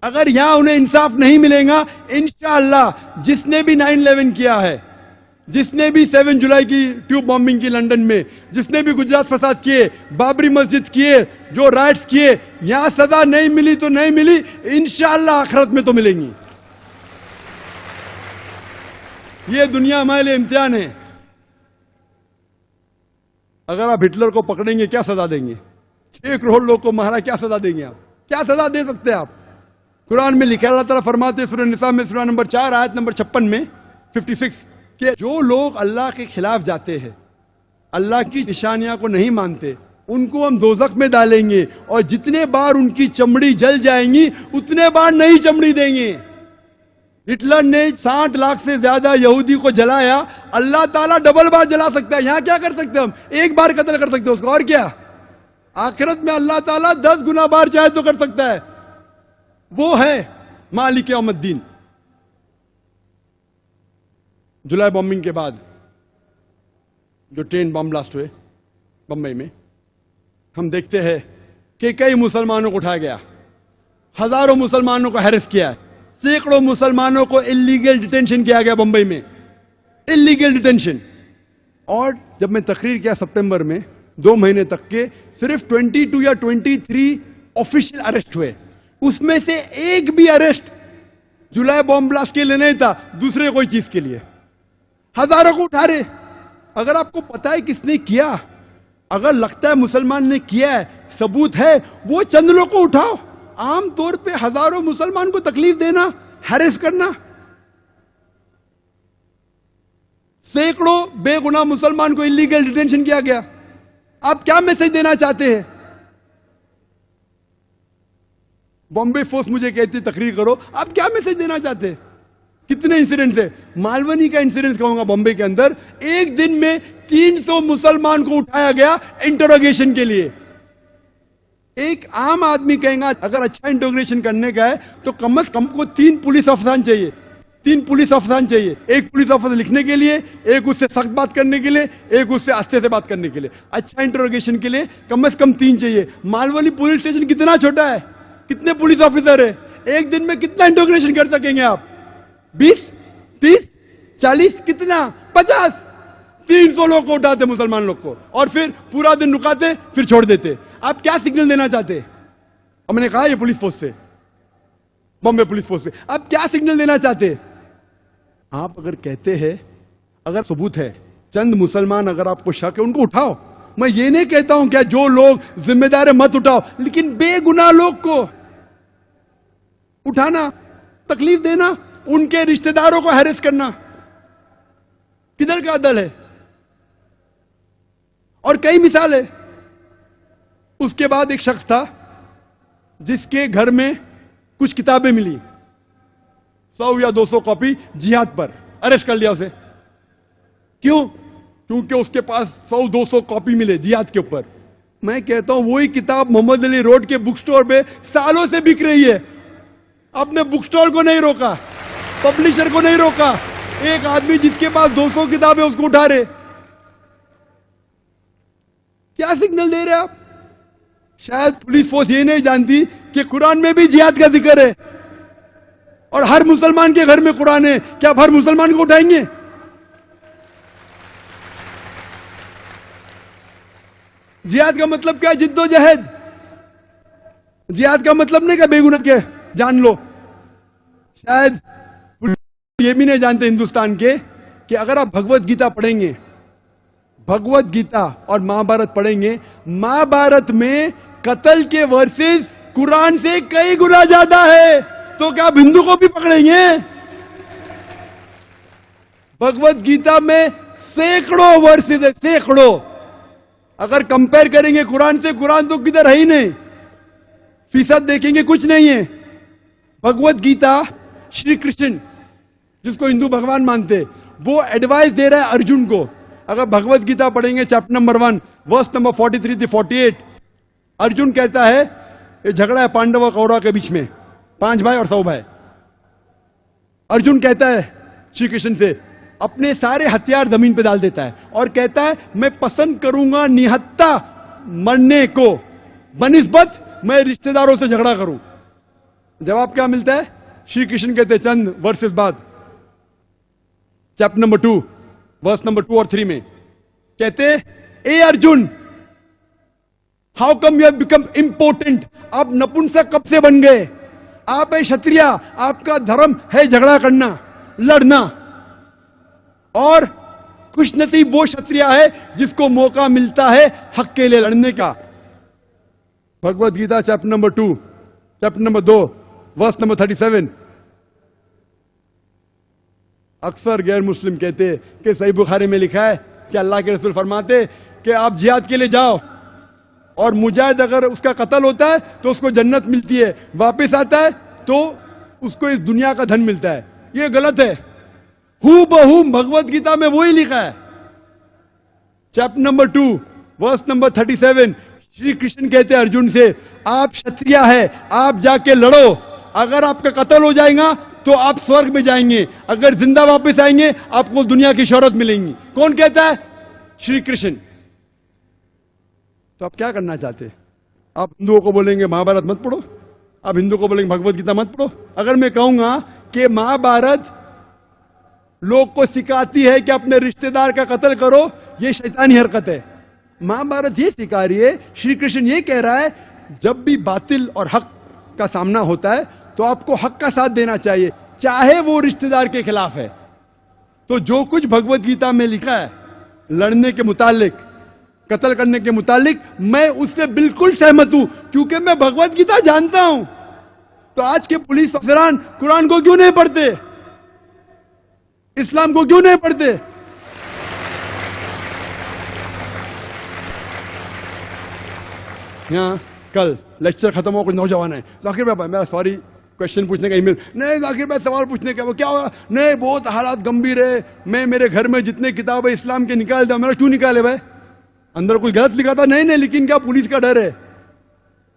अगर यहां उन्हें इंसाफ नहीं मिलेगा, इंशाअल्लाह जिसने भी 9/11 किया है, जिसने भी 7 जुलाई की ट्यूब बॉम्बिंग की लंदन में, जिसने भी गुजरात फसाद किए, बाबरी मस्जिद किए, जो राइट्स किए, यहां सजा नहीं मिली तो नहीं मिली, इंशाअल्लाह आखिरत में तो मिलेंगी। ये दुनिया हमारे लिए इम्तिहान है। अगर आप हिटलर को पकड़ेंगे क्या सजा देंगे? 6 करोड़ लोग को मारा, क्या सजा देंगे आप? क्या सजा दे सकते हैं आप? कुरान में लिखा, अल्लाह ताला फरमाते हैं सूरह निसा में सूरह नंबर 4 आयत नंबर 56 में 56 कि जो लोग अल्लाह के खिलाफ जाते हैं, अल्लाह की निशानियां को नहीं मानते, उनको हम दोजख में डालेंगे और जितने बार उनकी चमड़ी जल जाएंगी उतने बार नई चमड़ी देंगे। हिटलर ने 60 लाख से ज्यादा यहूदी को जलाया, अल्लाह ताला डबल बार जला सकता है। यहां क्या कर सकते हैं हम? एक बार कत्ल कर सकते हैं उसको, और क्या? आखिरत में अल्लाह ताला 10 गुना बार चाहे तो कर सकता है। वो है मालिक यौमुद्दीन। जुलाई बॉम्बिंग के बाद जो ट्रेन बम ब्लास्ट हुए बंबई में, हम देखते हैं कि कई मुसलमानों को उठाया गया, हजारों मुसलमानों को हैरेस किया है, सैकड़ों मुसलमानों को इलीगल डिटेंशन किया गया बंबई में, इलीगल डिटेंशन। और जब मैं तकरीर किया सितंबर में, 2 महीने तक के सिर्फ 22 या 23 ऑफिशियल अरेस्ट हुए। उसमें से एक भी अरेस्ट जुलाई बॉम्ब ब्लास्ट के लिए नहीं था, दूसरे कोई चीज के लिए। हजारों को उठा रहे। अगर आपको पता है किसने किया, अगर लगता है मुसलमान ने किया है, सबूत है, वो चंद लोग को उठाओ। आमतौर पे हजारों मुसलमान को तकलीफ देना, हैरेस करना, सैकड़ों बेगुनाह मुसलमान को इलीगल डिटेंशन किया गया। आप क्या मैसेज देना चाहते हैं? बॉम्बे फोर्स मुझे कहती तकरीर करो, आप क्या मैसेज देना चाहते हैं? कितने इंसिडेंट्स है? मालवनी का इंसिडेंट कहूंगा बॉम्बे के अंदर, एक दिन में 300 मुसलमान को उठाया गया इंटरोगेशन के लिए। एक आम आदमी कहेगा अगर अच्छा इंटरोगेशन करने का है तो कम से कम को 3 पुलिस अफसर चाहिए, 3 पुलिस अफसर चाहिए। एक पुलिस अफसर लिखने के लिए, एक उससे सख्त बात करने के लिए, एक उससे आस्ते से बात करने के लिए। अच्छा इंटरोगेशन के लिए कम से कम 3 चाहिए। मालवनी पुलिस स्टेशन कितना छोटा है, कितने पुलिस ऑफिसर है, एक दिन में कितना इंटरोगेशन कर सकेंगे आप? 20, 30, 40, कितना? 50। 300 लोग को उठाते मुसलमान लोग को और फिर पूरा दिन रुकाते, फिर छोड़ देते। आप क्या सिग्नल देना चाहते? हमने कहा ये पुलिस फोर्स से, बॉम्बे पुलिस फोर्स से, आप क्या सिग्नल देना चाहते? आप अगर कहते हैं, अगर सबूत है, चंद मुसलमान अगर आपको शक है उनको उठाओ। मैं ये नहीं कहता हूं क्या जो लोग जिम्मेदार है मत उठाओ, लेकिन बेगुनाह लोग को उठाना, तकलीफ देना, उनके रिश्तेदारों को हैरेस करना, किधर का अदल है? और कई मिसाल है। उसके बाद एक शख्स था जिसके घर में कुछ किताबें मिली, 100 या 200 कॉपी जिहाद पर, अरेस्ट कर लिया उसे। क्यों? क्योंकि उसके पास 100-200 कॉपी मिले जिहाद के ऊपर। मैं कहता हूं वही किताब मोहम्मद अली रोड के बुक स्टोर पे सालों से बिक रही है। आपने बुक स्टोर को नहीं रोका, पब्लिशर को नहीं रोका, एक आदमी जिसके पास 200 किताबें उसको उठा रहे। क्या सिग्नल दे रहे आप? शायद पुलिस फोर्स ये नहीं जानती कि कुरान में भी जिहाद का जिक्र है और हर मुसलमान के घर में कुरान है। क्या आप हर मुसलमान को उठाएंगे? जिहाद का मतलब क्या है? जिद्दोजहद। जिहाद का मतलब नहीं क्या बेगुनाह के जान लो। शायद ये भी नहीं जानते हिंदुस्तान के कि अगर आप भगवत गीता पढ़ेंगे, भगवत गीता और महाभारत पढ़ेंगे, महाभारत में कत्ल के वर्सेस कुरान से कई गुना ज्यादा है। तो क्या आप हिंदू को भी पकड़ेंगे? भगवत गीता में सैकड़ों वर्सेस है, सैकड़ों। अगर कंपेयर करेंगे कुरान से, कुरान तो किधर है ही नहीं, फीसद देखेंगे कुछ नहीं है। भगवत गीता श्री कृष्ण जिसको हिंदू भगवान मानते, वो एडवाइस दे रहा है अर्जुन को। अगर भगवत गीता पढ़ेंगे चैप्टर नंबर 1 वर्स नंबर 43 से 48, अर्जुन कहता है ये झगड़ा है पांडव और कौरव के बीच में, 5 भाई और 100 भाई। अर्जुन कहता है श्री कृष्ण से, अपने सारे हथियार जमीन पे डाल देता है और कहता है मैं पसंद करूंगा निहत्ता मरने को बनिस्बत मैं रिश्तेदारों से झगड़ा करूं। जवाब क्या मिलता है? श्री कृष्ण कहते हैं चंद वर्सेस बाद, चैप्टर नंबर 2 वर्स नंबर 2 और 3 में कहते, ए Arjun, how come you have become important? आप नपुंसक कब से बन गए? आप है क्षत्रिय, आपका धर्म है झगड़ा करना, लड़ना, और खुशनसीब वो क्षत्रिय है जिसको मौका मिलता है हक के लिए लड़ने का। Bhagavad Gita chapter number 2 chapter number 2 verse number 37। अक्सर गैर मुस्लिम कहते कि सही बुखारी में लिखा है कि अल्लाह के रसूल फरमाते कि आप जिहाद के लिए जाओ और मुजाहिद अगर उसका कत्ल होता है तो उसको जन्नत मिलती है, वापस आता है तो उसको इस दुनिया का धन मिलता है। ये गलत है। हूबहू भगवत गीता में वही लिखा है। Chapter number 2 verse number 37 Shri Krishna कहते हैं अर्जुन से, आप क्षत्रिय है, आप जाके लड़ो, अगर आपका कत्ल हो जाएगा तो आप स्वर्ग में जाएंगे, अगर जिंदा वापस आएंगे आपको दुनिया की शोहरत मिलेंगी। कौन कहता है? श्री कृष्ण। तो आप क्या करना चाहते हैं? आप हिंदुओं को बोलेंगे महाभारत मत पढ़ो, आप हिंदुओं को बोलेंगे भगवत गीता मत पढ़ो। अगर मैं कहूंगा कि महाभारत लोग को सिखाती है कि अपने रिश्तेदार का कत्ल करो, यह शैतानी हरकत है। महाभारत ये सिखा रही है, श्री कृष्ण ये कह रहा है, जब भी बातिल और हक का सामना होता है तो आपको हक का साथ देना चाहिए, चाहे वो रिश्तेदार के खिलाफ है। तो जो कुछ भगवत गीता में लिखा है लड़ने के मुतालिक, कत्ल करने के मुतालिक, मैं उससे बिल्कुल सहमत हूं, क्योंकि मैं भगवत गीता जानता हूं। तो आज के पुलिस अफसरान कुरान को क्यों नहीं पढ़ते? इस्लाम को क्यों नहीं पढ़ते? यहां कल लेक्चर खत्म हो, कुछ नौजवान है, जाकिर भाई मेरा सॉरी क्वेश्चन पूछने का ईमेल, नहीं जाकिर भाई सवाल पूछने का, वो क्या हुआ? नहीं बहुत हालात गंभीर है, मैं मेरे घर में जितने किताब है इस्लाम के निकाल दिया। मेरा क्यों निकाले भाई? अंदर कुछ गलत लिखा था? नहीं नहीं, लेकिन क्या पुलिस का डर है?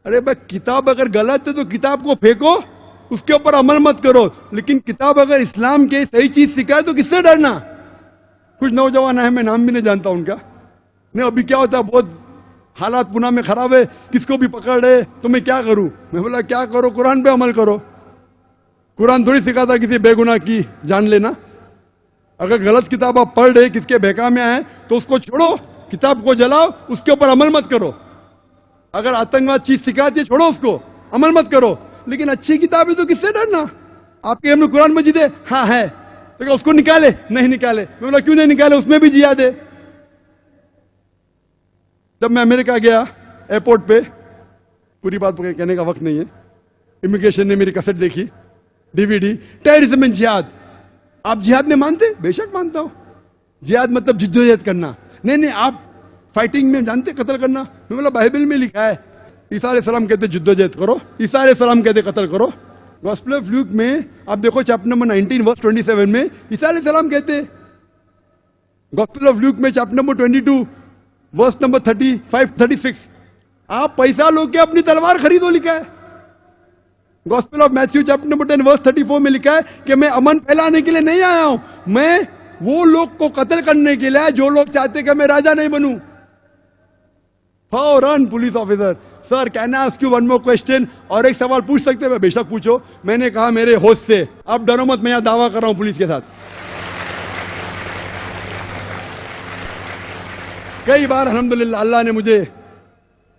अरे भाई किताब अगर गलत है तो किताब को फेंको, उसके ऊपर अमल मत करो, लेकिन किताब अगर इस्लाम के सही चीज सिखाए तो किससे डरना? कुछ नौजवान है, मैं नाम भी नहीं जानता उनका, नहीं अभी क्या होता है, बहुत हालात पुणे में खराब है, किसको भी पकड़ है तो मैं क्या करूं? मैं बोला क्या करो? कुरान पे अमल करो। कुरान थोड़ी सिखाता किसी बेगुनाह की जान लेना। अगर गलत किताब आप पढ़ रहे, किसके बेका में आए, तो उसको छोड़ो, किताब को जलाओ, उसके ऊपर अमल मत करो। अगर आतंकवाद चीज सिखाती है, छोड़ो उसको, अमल मत करो। लेकिन अच्छी किताब है तो किससे डरना? आपके घर में कुरान मजीद है? हाँ है, तो उसको निकाले? नहीं निकाले। मैं बोला क्यों नहीं निकाले? उसमें भी जिहाद है। जब मैं अमेरिका गया एयरपोर्ट पे, पूरी बात कहने का वक्त नहीं है, इमिग्रेशन ने मेरी कैसेट देखी, डीवीडी, टेररिज्म एंड जिहाद। आप जिहाद में मानते? बेशक मानता हूं। जिहाद मतलब जिद्दोजहद करना। नहीं नहीं, आप फाइटिंग में जानते कत्ल करना? मैं बोला बाइबल में लिखा है, ईसा अलैहिस्सलाम कहते जिद्दोजहद करो, ईसा अलैहिस्सलाम कहते कत्ल करो। गॉस्पेल ऑफ ल्यूक में आप देखो चैप्टर नंबर 19 वर्स 27 में ईसा अलैहिस्सलाम कहते। गॉस्पेल ऑफ ल्यूक में चैप्टर नंबर 22 वर्स नंबर 35-36 आप पैसा लो के अपनी तलवार खरीदो लिखा है। Gospel of Matthew chapter number 10 verse 34 में लिखा है कि मैं अमन फैलाने के लिए नहीं आया हूं, मैं वो लोग को कत्ल करने के लिए जो लोग चाहते कि मैं राजा नहीं बनूं। फौरन police officer, sir can I ask you one more question? और एक सवाल पूछ सकते हैं? बेशक पूछो। मैंने कहा मेरे होश से, आप डरो मत, मैं यहां दावा कर रहा हूं पुलिस के साथ। कई बार अल्हम्दुलिल्लाह अल्लाह ने मुझे,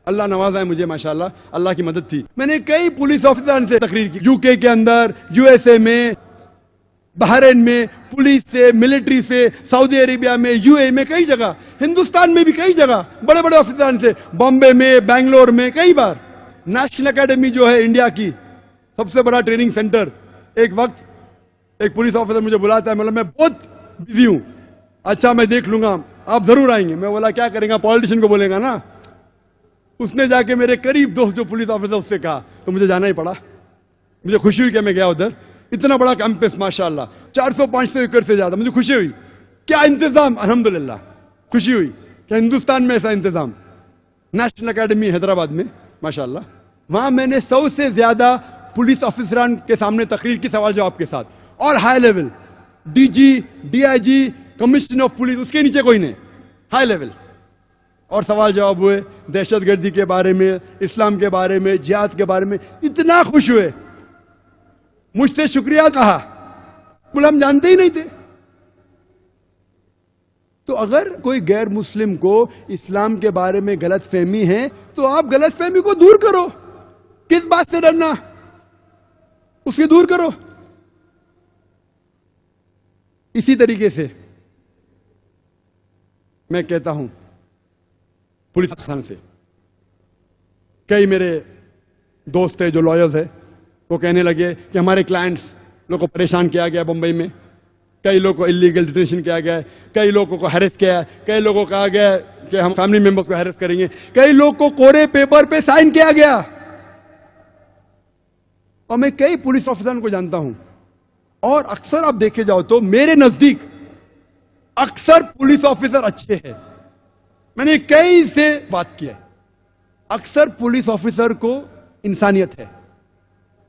अल्लाह नवाजा है मुझे माशाल्लाह, अल्लाह की मदद थी। मैंने कई पुलिस ऑफिसर से तकरीर की, यूके के अंदर, यूएसए में, बहरीन में, पुलिस से, मिलिट्री से, सऊदी अरेबिया में, यूएई में, कई जगह, हिंदुस्तान में भी कई जगह बड़े बड़े ऑफिसर से, बॉम्बे में, बैंगलोर में, कई बार। नेशनल एकेडमी जो है इंडिया की सबसे बड़ा ट्रेनिंग सेंटर, एक वक्त एक पुलिस ऑफिसर मुझे बुलाता है, मतलब मैं बहुत बिजी हूं, अच्छा मैं देख लूंगा, आप जरूर आएंगे। मैं बोला क्या करेगा? पॉलिटिशियन को बोलेगा ना। उसने जाके मेरे करीब दोस्त जो पुलिस ऑफिसर उससे कहा, तो मुझे जाना ही पड़ा। मुझे खुशी हुई कि मैं गया उधर। इतना बड़ा कैंपस माशाल्लाह, 400-500 एकड़ से ज्यादा, मुझे खुशी हुई। क्या इंतजाम, अल्हम्दुलिल्लाह खुशी हुई कि हिंदुस्तान में ऐसा इंतजाम। नेशनल एकेडमी हैदराबाद में माशाल्लाह, वहां मैंने 100 से ज्यादा पुलिस ऑफिसरान के सामने तकरीर की, सवाल जवाब के साथ, और high level DG, DIG, commissioner of police, उसके नीचे कोई नहीं, हाई लेवल। और सवाल जवाब हुए दहशतगर्दी के बारे में, इस्लाम के बारे में, जिहाद के बारे में। इतना खुश हुए मुझसे शुक्रिया कहा, बोले हम जानते ही नहीं थे। तो अगर कोई गैर मुस्लिम को इस्लाम के बारे में गलत फहमी है तो आप गलत फहमी को दूर करो। किस बात से डरना, उसके दूर करो। इसी तरीके से मैं कहता हूं पुलिस अफसर से, कई मेरे दोस्त है जो लॉयर्स है, वो कहने लगे कि हमारे क्लाइंट्स लोग को परेशान किया गया बंबई में, कई लोगों को इलीगल डिटेंशन किया गया है, कई लोगों को हैरेस किया है, कई लोगों को कहा गया कि हम फैमिली मेंबर्स को हैरेस करेंगे, कई लोग को कोरे पेपर पे साइन किया गया। और मैं कई पुलिस ऑफिसरों को जानता हूं, और अक्सर आप देखे जाओ तो मेरे नजदीक अक्सर पुलिस ऑफिसर अच्छे हैं। मैंने कई से बात की है, अक्सर पुलिस ऑफिसर को इंसानियत है,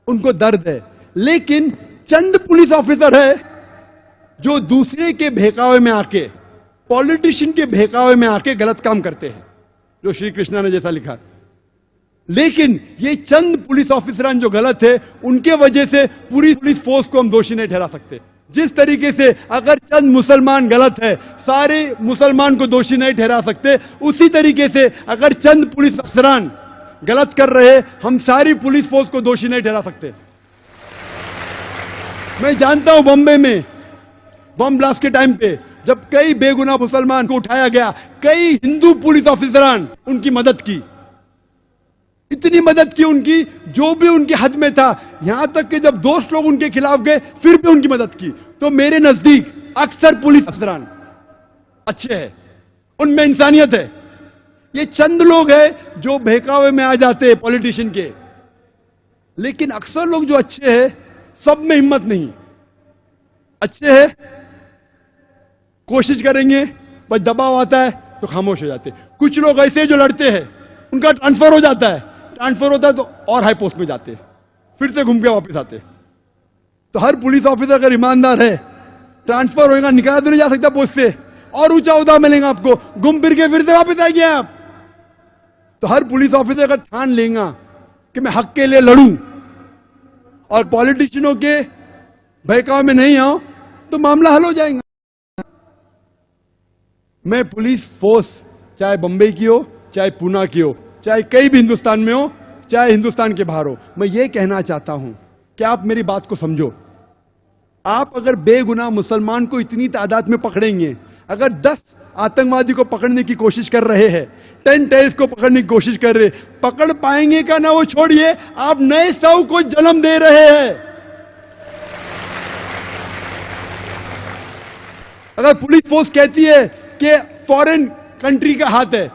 उनको दर्द है, लेकिन चंद पुलिस ऑफिसर है जो दूसरे के बहकावे में आके, पॉलिटिशियन के बहकावे में आके गलत काम करते हैं, जो श्री कृष्णा ने जैसा लिखा। लेकिन ये चंद पुलिस ऑफिसर जो गलत है, उनके वजह से पूरी पुलिस फोर्स को हम दोषी नहीं ठहरा सकते। जिस तरीके से अगर चंद मुसलमान गलत है, सारे मुसलमान को दोषी नहीं ठहरा सकते, उसी तरीके से अगर चंद पुलिस अफसरान गलत कर रहे, हम सारी पुलिस फोर्स को दोषी नहीं ठहरा सकते। मैं जानता हूं बॉम्बे में बम ब्लास्ट के टाइम पे जब कई बेगुनाह मुसलमान को उठाया गया, कई हिंदू पुलिस ऑफिसरान उनकी मदद की, इतनी मदद की उनकी जो भी उनके हद में था, यहां तक कि जब दोस्त लोग उनके खिलाफ गए फिर भी उनकी मदद की। तो मेरे नजदीक अक्सर पुलिस अफसरान अच्छे हैं, उनमें इंसानियत है। ये चंद लोग हैं जो बहकावे में आ जाते हैं पॉलिटिशियन के, लेकिन अक्सर लोग जो अच्छे हैं सब में हिम्मत नहीं, अच्छे हैं, कोशिश करेंगे, बस दबाव आता है तो खामोश हो जाते। कुछ लोग ऐसे जो लड़ते हैं उनका ट्रांसफर हो जाता है, ट्रांसफर होता है तो और हाई पोस्ट में जाते, फिर से घूम के वापस आते। तो हर पुलिस ऑफिसर अगर ईमानदार है, ट्रांसफर होगा, निकाला तो नहीं जा सकता पोस्ट से, और ऊंचा उदा मिलेगा आपको, घूम फिर के फिर से वापस आएंगे आप। तो हर पुलिस ऑफिसर अगर ठान लेगा कि मैं हक के लिए लड़ूं और पॉलिटिशियनों के बहकाव में नहीं आऊं, तो मामला हल हो जाएगा। मैं पुलिस फोर्स चाहे बंबई की हो, चाहे पूना की हो, चाहे कहीं भी हिंदुस्तान में हो, चाहे हिंदुस्तान के बाहर हो, मैं ये कहना चाहता हूं कि आप मेरी बात को समझो। आप अगर बेगुनाह मुसलमान को इतनी तादाद में पकड़ेंगे, अगर 10 आतंकवादी को पकड़ने की कोशिश कर रहे हैं, 10 टेररिस्ट को पकड़ने की कोशिश कर रहे, पकड़ पाएंगे का ना वो छोड़िए, आप नए 100 को जन्म दे रहे हैं। अगर पुलिस फोर्स कहती है कि फॉरेन कंट्री का हाथ है,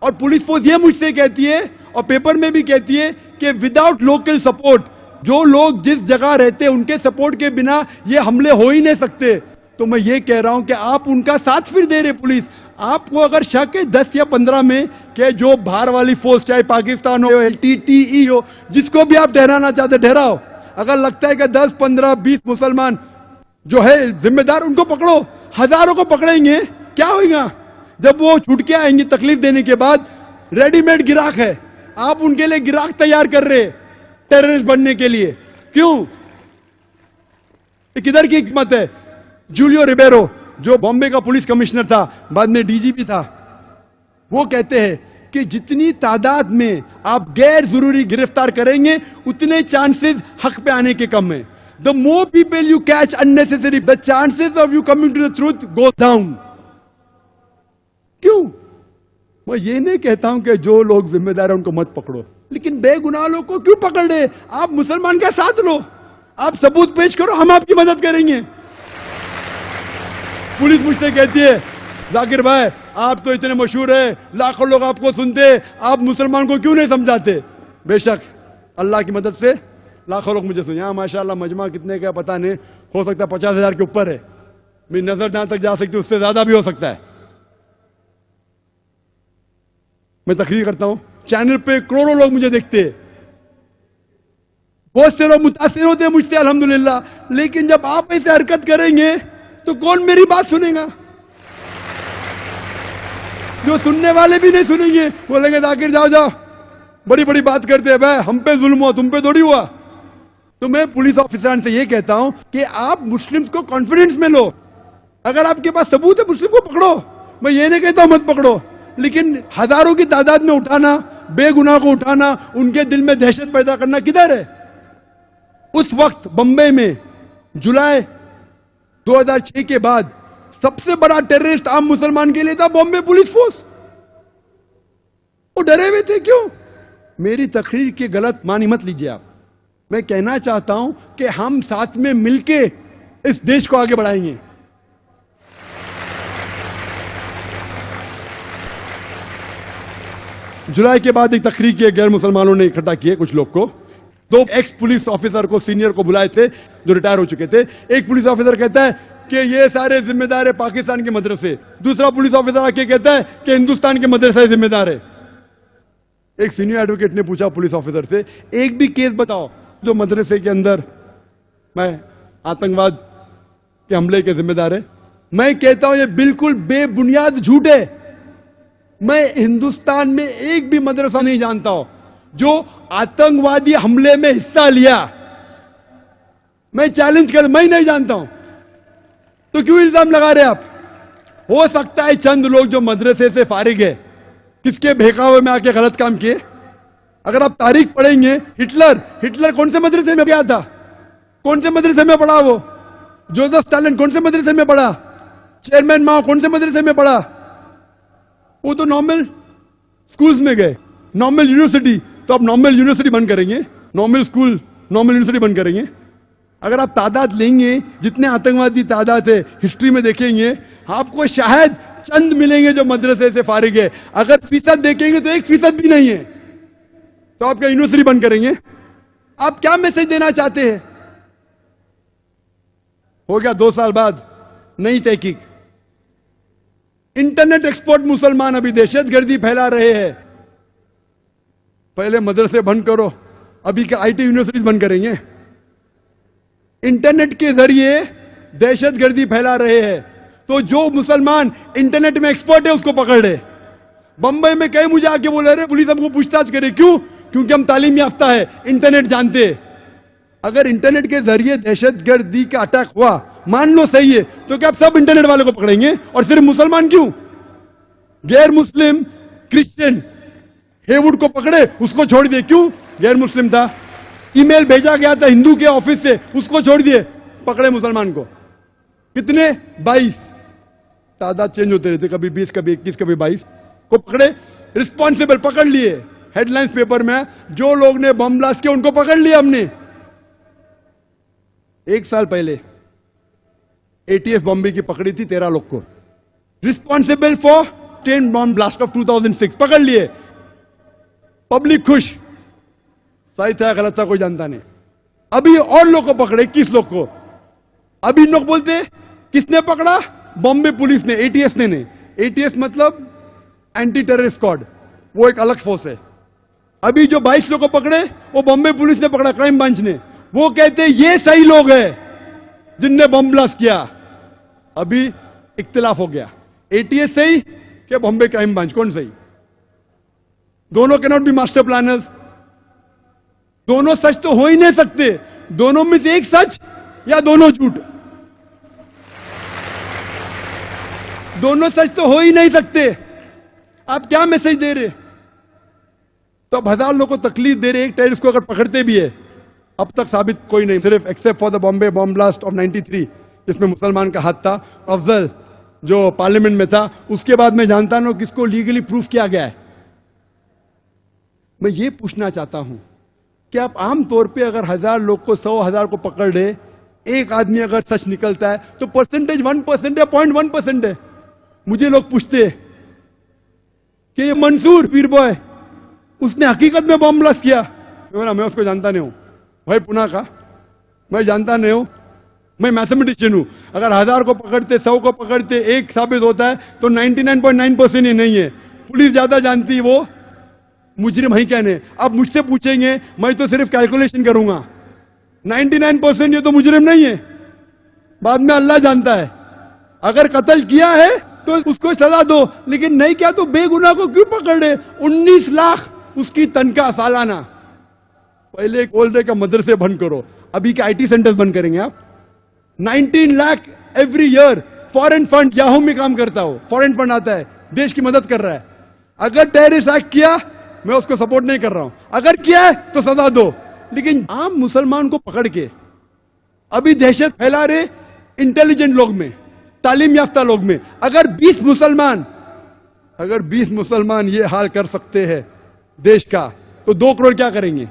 और पुलिस फोर्स ये मुझसे कहती है और पेपर में भी कहती है कि विदाउट लोकल सपोर्ट, जो लोग जिस जगह रहते हैं उनके सपोर्ट के बिना ये हमले हो ही नहीं सकते, तो मैं ये कह रहा हूं कि आप उनका साथ फिर दे रहे पुलिस। आपको अगर शक है 10 या 15 में कि जो बाहर वाली फोर्स, चाहे पाकिस्तान हो, LTTE हो, जिसको भी आप ठहराना चाहते ठहराओ, अगर लगता है कि 10, 15, 20 मुसलमान जो है जिम्मेदार, उनको पकड़ो। हजारों को पकड़ेंगे क्या होगा? जब वो छूट के आएंगे तकलीफ देने के बाद, रेडीमेड गिराक है, आप उनके लिए गिराक तैयार कर रहे टेररिस्ट बनने के लिए। क्यों? किधर की हिकमत है? जूलियो रिबेरो जो बॉम्बे का पुलिस कमिश्नर था, बाद में DGP था, वो कहते हैं कि जितनी तादाद में आप गैर जरूरी गिरफ्तार करेंगे उतने चांसेस हक पे आने के कम है। The more people you catch unnecessary, the chances of you coming to the truth go down. क्यों? मैं ये नहीं कहता हूं कि जो लोग जिम्मेदार हैं उनको मत पकड़ो, लेकिन बेगुनाह लोग को क्यों पकड़ रहे? आप मुसलमान का साथ लो, आप सबूत पेश करो, हम आपकी मदद करेंगे। पुलिस मुझसे कहती है, जाकिर भाई आप तो इतने मशहूर है, लाखों लोग आपको सुनते, आप मुसलमान को क्यों नहीं समझाते? बेशक अल्लाह की मदद से लाखों लोग मुझे सुने। यहां माशाल्लाह मजमा कितने का पता नहीं, हो सकता है 50,000 के ऊपर है, मेरी नजर जहां तक जा सकती है उससे ज्यादा भी हो सकता है। मैं तकरीर करता हूं, चैनल पे करोड़ों लोग मुझे देखते हैं, बहुत से लोग मुतासिर होते हैं मुझसे अल्हम्दुलिल्लाह, लेकिन जब आप ऐसे हरकत करेंगे तो कौन मेरी बात सुनेगा? जो सुनने वाले भी नहीं सुनेंगे, बोलेंगे जाकिर जाओ जाओ, बड़ी बड़ी बात करते हैं, भाई हम पे जुल्म हुआ, तुम पे थोड़ी हुआ। तो मैं पुलिस ऑफिसर से ये कहता हूं कि आप मुस्लिम्स को कॉन्फिडेंस में लो। अगर आपके पास सबूत है मुस्लिम को पकड़ो, मैं ये नहीं कहता हूं मत पकड़ो, लेकिन हजारों की तादाद में उठाना, बेगुनाह को उठाना, उनके दिल में दहशत पैदा करना किधर है? उस वक्त बंबई में जुलाई 2006 के बाद सबसे बड़ा टेररिस्ट आम मुसलमान के लिए था बॉम्बे पुलिस फोर्स। वो डरे हुए थे। क्यों? मेरी तकरीर के गलत मानी मत लीजिए आप। मैं कहना चाहता हूं कि हम साथ में मिलके इस देश को आगे बढ़ाएंगे। जुलाई के बाद एक तकरीर की गैर मुसलमानों ने इकट्ठा किए कुछ लोग को। 2 एक्स पुलिस ऑफिसर को, सीनियर को बुलाए थे जो रिटायर हो चुके थे। एक पुलिस ऑफिसर कहता है कि ये सारे जिम्मेदार है पाकिस्तान के मदरसे। दूसरा पुलिस ऑफिसर आके कहता है कि हिंदुस्तान के मदरसे जिम्मेदार है। एक सीनियर एडवोकेट ने पूछा पुलिस ऑफिसर से, एक भी केस बताओ जो मदरसे के अंदर मैं आतंकवाद के हमले के जिम्मेदार है। मैं कहता हूं ये बिल्कुल बेबुनियाद झूठ है। मैं हिंदुस्तान में एक भी मदरसा नहीं जानता हूं जो आतंकवादी हमले में हिस्सा लिया। मैं चैलेंज कर, मैं नहीं जानता हूं, तो क्यों इल्जाम लगा रहे आप? हो सकता है चंद लोग जो मदरसे से फारिग है, किसके बहकावे में आके गलत काम किए। अगर आप तारीख पढ़ेंगे, हिटलर कौन से मदरसे में गया था? कौन से मदरसे में पढ़ा वो? जोसेफ स्टालिन कौन से मदरसे में पढ़ा? चेयरमैन माओ कौन से मदरसे में पढ़ा? वो तो नॉर्मल स्कूल्स में गए। नॉर्मल यूनिवर्सिटी, तो आप नॉर्मल यूनिवर्सिटी बंद करेंगे, नॉर्मल स्कूल नॉर्मल यूनिवर्सिटी बंद करेंगे। अगर आप तादाद लेंगे, जितने आतंकवादी तादाद है हिस्ट्री में देखेंगे, आपको शायद चंद मिलेंगे जो मदरसे से फारिग है। अगर फीसद देखेंगे तो 1% भी नहीं है। तो आप क्या यूनिवर्सिटी बंद करेंगे? आप क्या मैसेज देना चाहते हैं? हो गया 2 साल बाद नई तहकीक, इंटरनेट एक्सपर्ट मुसलमान अभी दहशतगर्दी फैला रहे हैं। पहले मदरसे बंद करो, अभी क्या आईटी यूनिवर्सिटीज बंद करेंगे? इंटरनेट के जरिए दहशतगर्दी फैला रहे हैं। तो जो मुसलमान इंटरनेट में एक्सपर्ट है उसको पकड़ ले। बंबई में कई मुझे आके बोले, अरे पुलिस हमको पूछताछ करे। क्यों? क्योंकि हम तालीम याफ्ता है, इंटरनेट जानते हैं। अगर इंटरनेट के जरिए दहशतगर्दी का अटैक हुआ, मान लो सही है, तो क्या आप सब इंटरनेट वालों को पकड़ेंगे? और सिर्फ मुसलमान क्यों? गैर मुस्लिम क्रिश्चियन हेवुड को पकड़े, उसको छोड़ दिए। क्यों? गैर मुस्लिम था। ईमेल भेजा गया था हिंदू के ऑफिस से, उसको छोड़ दिए, पकड़े मुसलमान को। कितने? 22। तादाद चेंज होते रहते, कभी 20, कभी 21, कभी 22 को पकड़े। रिस्पॉन्सिबल पकड़ लिए। हेडलाइंस पेपर में जो लोग ने बम ब्लास्ट किया उनको पकड़ लिया हमने। 1 साल पहले एटीएस बॉम्बे की पकड़ी थी 13 लोग को, responsible for 10 bomb blast of 2006, पकड़ लिए। पब्लिक खुश, सही था गलत था कोई जानता नहीं। अभी और लोग को पकड़े, 21 लोग को। अभी लोग बोलते किसने पकड़ा? बॉम्बे पुलिस ने, एटीएस ने नहीं। एटीएस मतलब एंटी टेररिस्ट स्क्वाड, वो एक अलग फोर्स है। अभी जो 22 लोग को पकड़े वो बॉम्बे पुलिस ने पकड़ा, क्राइम ब्रांच ने। वो कहते ये सही लोग हैं जिनने बम ब्लास्ट किया। अभी इख्तिलाफ हो गया, एटीएस सही कि बॉम्बे क्राइम ब्रांच, कौन सही? दोनों कैनॉट बी मास्टर प्लानर्स। दोनों सच तो हो ही नहीं सकते। दोनों में से एक सच या दोनों झूठ। दोनों सच तो हो ही नहीं सकते। आप क्या मैसेज दे रहे? तो अब 1000 लोगों को तकलीफ दे रहे। एक टेररिस्ट को अगर पकड़ते भी है, अब तक साबित कोई नहीं, सिर्फ except for the Bombay bomb blast of 93 जिसमें मुसलमान का हाथ था, अफजल जो पार्लियामेंट में था। उसके बाद मैं जानता ना किसको लीगली प्रूफ किया गया है। मैं ये पूछना चाहता हूं कि आप आमतौर पे अगर 1000 लोग को 100,000 को पकड़ ले, एक आदमी अगर सच निकलता है तो परसेंटेज 1% या 0.1% है। मुझे लोग पूछते हैं कि ये मंसूर पीर बॉय उसने हकीकत में बॉम्ब ब्लास्ट किया? मैं उसको जानता नहीं हूं भाई, पुणे का मैं जानता नहीं हूं। मैं मैथमेटिशियन हूं। अगर 1000 को पकड़ते, 100 को पकड़ते, एक साबित होता है तो 99.9% ही नहीं है। पुलिस ज्यादा जानती है, वो मुजरिम ही कहने। अब मुझसे पूछेंगे, मैं तो सिर्फ कैलकुलेशन करूंगा। 99% ये तो मुजरिम नहीं है, बाद में अल्लाह जानता है। अगर कत्ल किया है तो उसको सजा दो, लेकिन नहीं किया तो बेगुनाह को क्यों पकड़ रहे? 19 लाख उसकी तनख्वाह सालाना। पहले एक बोल रहे का मदरसे बंद करो, अभी के आईटी सेंटर्स बंद करेंगे आप? 19 lakh every year foreign fund, Yahoo में काम करता हो, फॉरेन फंड आता है, देश की मदद कर रहा है। अगर टेररिस्ट एक्ट किया, मैं उसको सपोर्ट नहीं कर रहा हूं, अगर किया है तो सजा दो, लेकिन आम मुसलमान को पकड़ के अभी दहशत फैला रहे इंटेलिजेंट लोग में, तालीम याफ्ता लोग में। अगर 20 मुसलमान ये हाल कर सकते हैं देश का, तो 2 करोड़ क्या करेंगे?